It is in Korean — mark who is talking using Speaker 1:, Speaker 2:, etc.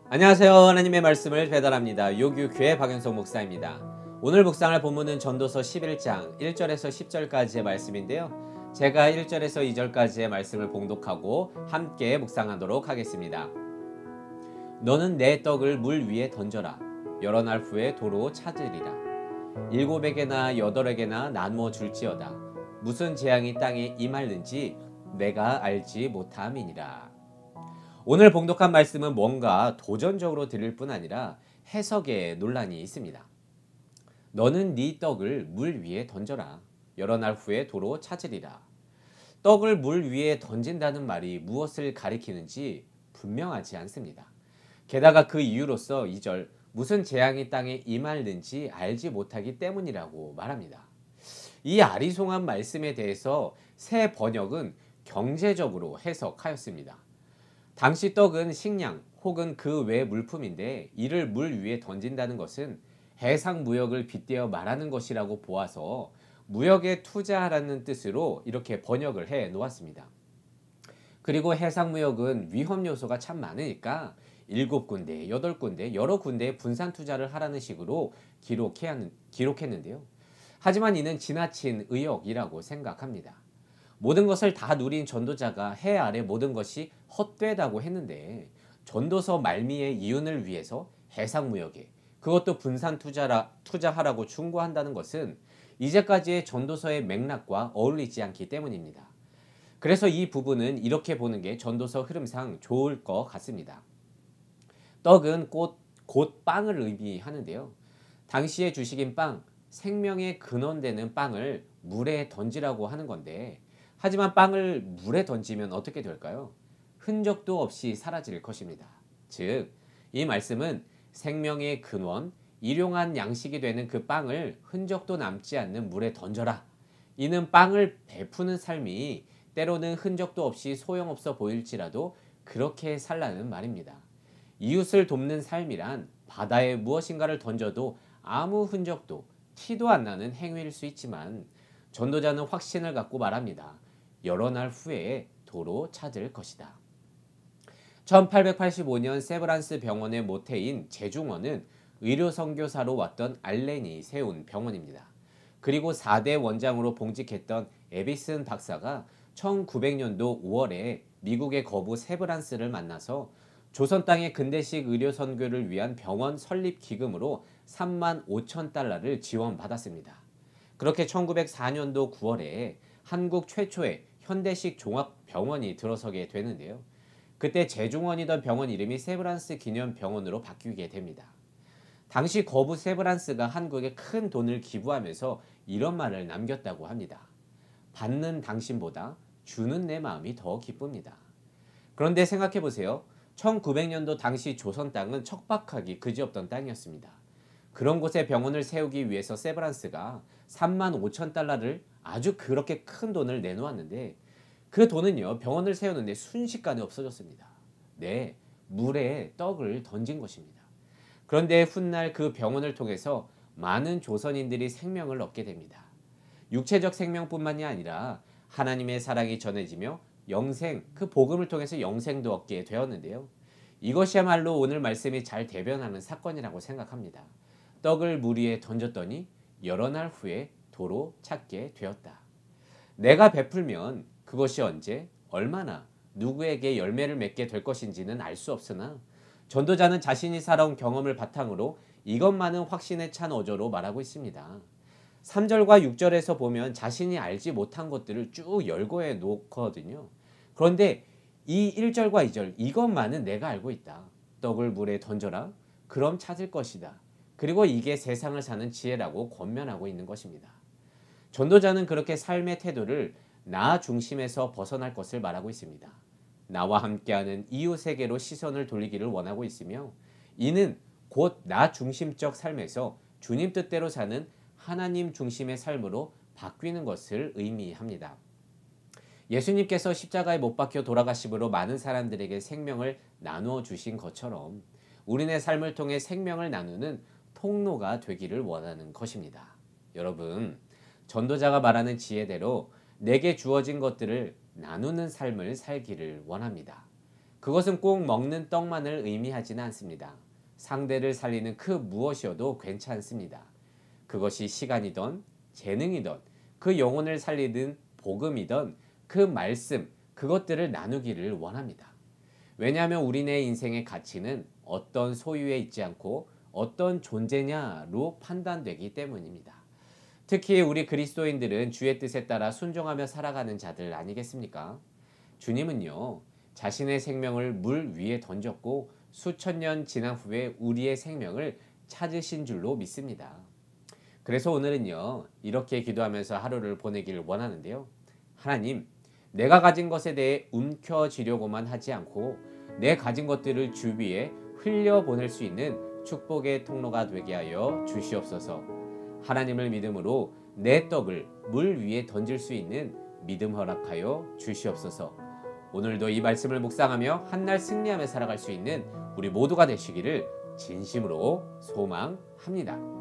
Speaker 1: 안녕하세요. 하나님의 말씀을 배달합니다. 요규교회 박영석 목사입니다. 오늘 묵상할 본문은 전도서 11장 1절에서 10절까지의 말씀인데요. 제가 1절에서 2절까지의 말씀을 봉독하고 함께 묵상하도록 하겠습니다. 너는 내 떡을 물 위에 던져라. 여러 날 후에 도로 찾으리라. 7에게나 8에게나 나누어 줄지어다. 무슨 재앙이 땅에 임할는지 내가 알지 못함이니라. 오늘 봉독한 말씀은 뭔가 도전적으로 들릴 뿐 아니라 해석에 논란이 있습니다. 너는 네 떡을 물 위에 던져라. 여러 날 후에 도로 찾으리라. 떡을 물 위에 던진다는 말이 무엇을 가리키는지 분명하지 않습니다. 게다가 그 이유로서 2절 무슨 재앙이 땅에 임할는지 알지 못하기 때문이라고 말합니다. 이 아리송한 말씀에 대해서 새 번역은 경제적으로 해석하였습니다. 당시 떡은 식량 혹은 그 외 물품인데 이를 물 위에 던진다는 것은 해상 무역을 빗대어 말하는 것이라고 보아서 무역에 투자하라는 뜻으로 이렇게 번역을 해 놓았습니다. 그리고 해상 무역은 위험 요소가 참 많으니까 7군데, 8군데 여러 군데에 분산 투자를 하라는 식으로 기록했는데요. 하지만 이는 지나친 의역이라고 생각합니다. 모든 것을 다 누린 전도자가 해 아래 모든 것이 헛되다고 했는데 전도서 말미의 이윤을 위해서 해상무역에 그것도 분산 투자하라고 충고한다는 것은 이제까지의 전도서의 맥락과 어울리지 않기 때문입니다. 그래서 이 부분은 이렇게 보는 게 전도서 흐름상 좋을 것 같습니다. 떡은 곧 빵을 의미하는데요. 당시의 주식인 빵, 생명의 근원되는 빵을 물에 던지라고 하는 건데 하지만 빵을 물에 던지면 어떻게 될까요? 흔적도 없이 사라질 것입니다. 즉, 이 말씀은 생명의 근원, 일용한 양식이 되는 그 빵을 흔적도 남지 않는 물에 던져라. 이는 빵을 베푸는 삶이 때로는 흔적도 없이 소용없어 보일지라도 그렇게 살라는 말입니다. 이웃을 돕는 삶이란 바다에 무엇인가를 던져도 아무 흔적도 티도 안 나는 행위일 수 있지만 전도자는 확신을 갖고 말합니다. 여러 날 후에 도로 찾을 것이다. 1885년 세브란스 병원의 모태인 제중원은 의료선교사로 왔던 알렌이 세운 병원입니다. 그리고 4대 원장으로 봉직했던 에비슨 박사가 1900년도 5월에 미국의 거부 세브란스를 만나서 조선 땅의 근대식 의료 선교를 위한 병원 설립 기금으로 3만 5천 달러를 지원받았습니다. 그렇게 1904년도 9월에 한국 최초의 현대식 종합병원이 들어서게 되는데요. 그때 제중원이던 병원 이름이 세브란스 기념병원으로 바뀌게 됩니다. 당시 거부 세브란스가 한국에 큰 돈을 기부하면서 이런 말을 남겼다고 합니다. 받는 당신보다 주는 내 마음이 더 기쁩니다. 그런데 생각해 보세요. 1900년도 당시 조선 땅은 척박하기 그지없던 땅이었습니다. 그런 곳에 병원을 세우기 위해서 세브란스가 3만 5천 달러를 아주 그렇게 큰 돈을 내놓았는데 그 돈은요 병원을 세우는데 순식간에 없어졌습니다. 네, 물에 떡을 던진 것입니다. 그런데 훗날 그 병원을 통해서 많은 조선인들이 생명을 얻게 됩니다. 육체적 생명뿐만이 아니라 하나님의 사랑이 전해지며 영생, 그 복음을 통해서 영생도 얻게 되었는데요. 이것이야말로 오늘 말씀이 잘 대변하는 사건이라고 생각합니다. 떡을 물 위에 던졌더니 여러 날 후에 도로 찾게 되었다. 내가 베풀면 그것이 언제, 얼마나, 누구에게 열매를 맺게 될 것인지는 알 수 없으나 전도자는 자신이 살아온 경험을 바탕으로 이것만은 확신에 찬 어조로 말하고 있습니다. 3절과 6절에서 보면 자신이 알지 못한 것들을 쭉 열거해 놓거든요. 그런데 이 1절과 2절 이것만은 내가 알고 있다. 떡을 물에 던져라. 그럼 찾을 것이다. 그리고 이게 세상을 사는 지혜라고 권면하고 있는 것입니다. 전도자는 그렇게 삶의 태도를 나 중심에서 벗어날 것을 말하고 있습니다. 나와 함께하는 이웃에게로 시선을 돌리기를 원하고 있으며 이는 곧 나 중심적 삶에서 주님 뜻대로 사는 하나님 중심의 삶으로 바뀌는 것을 의미합니다. 예수님께서 십자가에 못 박혀 돌아가심으로 많은 사람들에게 생명을 나누어 주신 것처럼 우리네 삶을 통해 생명을 나누는 통로가 되기를 원하는 것입니다. 여러분, 전도자가 말하는 지혜대로 내게 주어진 것들을 나누는 삶을 살기를 원합니다. 그것은 꼭 먹는 떡만을 의미하지는 않습니다. 상대를 살리는 그 무엇이어도 괜찮습니다. 그것이 시간이든 재능이든 그 영혼을 살리든 복음이든 그 말씀, 그것들을 나누기를 원합니다. 왜냐하면 우리네 인생의 가치는 어떤 소유에 있지 않고 어떤 존재냐로 판단되기 때문입니다. 특히 우리 그리스도인들은 주의 뜻에 따라 순종하며 살아가는 자들 아니겠습니까? 주님은요, 자신의 생명을 물 위에 던졌고 수천 년 지난 후에 우리의 생명을 찾으신 줄로 믿습니다. 그래서 오늘은요, 이렇게 기도하면서 하루를 보내기를 원하는데요. 하나님, 내가 가진 것에 대해 움켜쥐려고만 하지 않고 내 가진 것들을 주위에 흘려보낼 수 있는 축복의 통로가 되게 하여 주시옵소서. 하나님을 믿음으로 내 떡을 물 위에 던질 수 있는 믿음 허락하여 주시옵소서. 오늘도 이 말씀을 묵상하며 한날 승리하며 살아갈 수 있는 우리 모두가 되시기를 진심으로 소망합니다.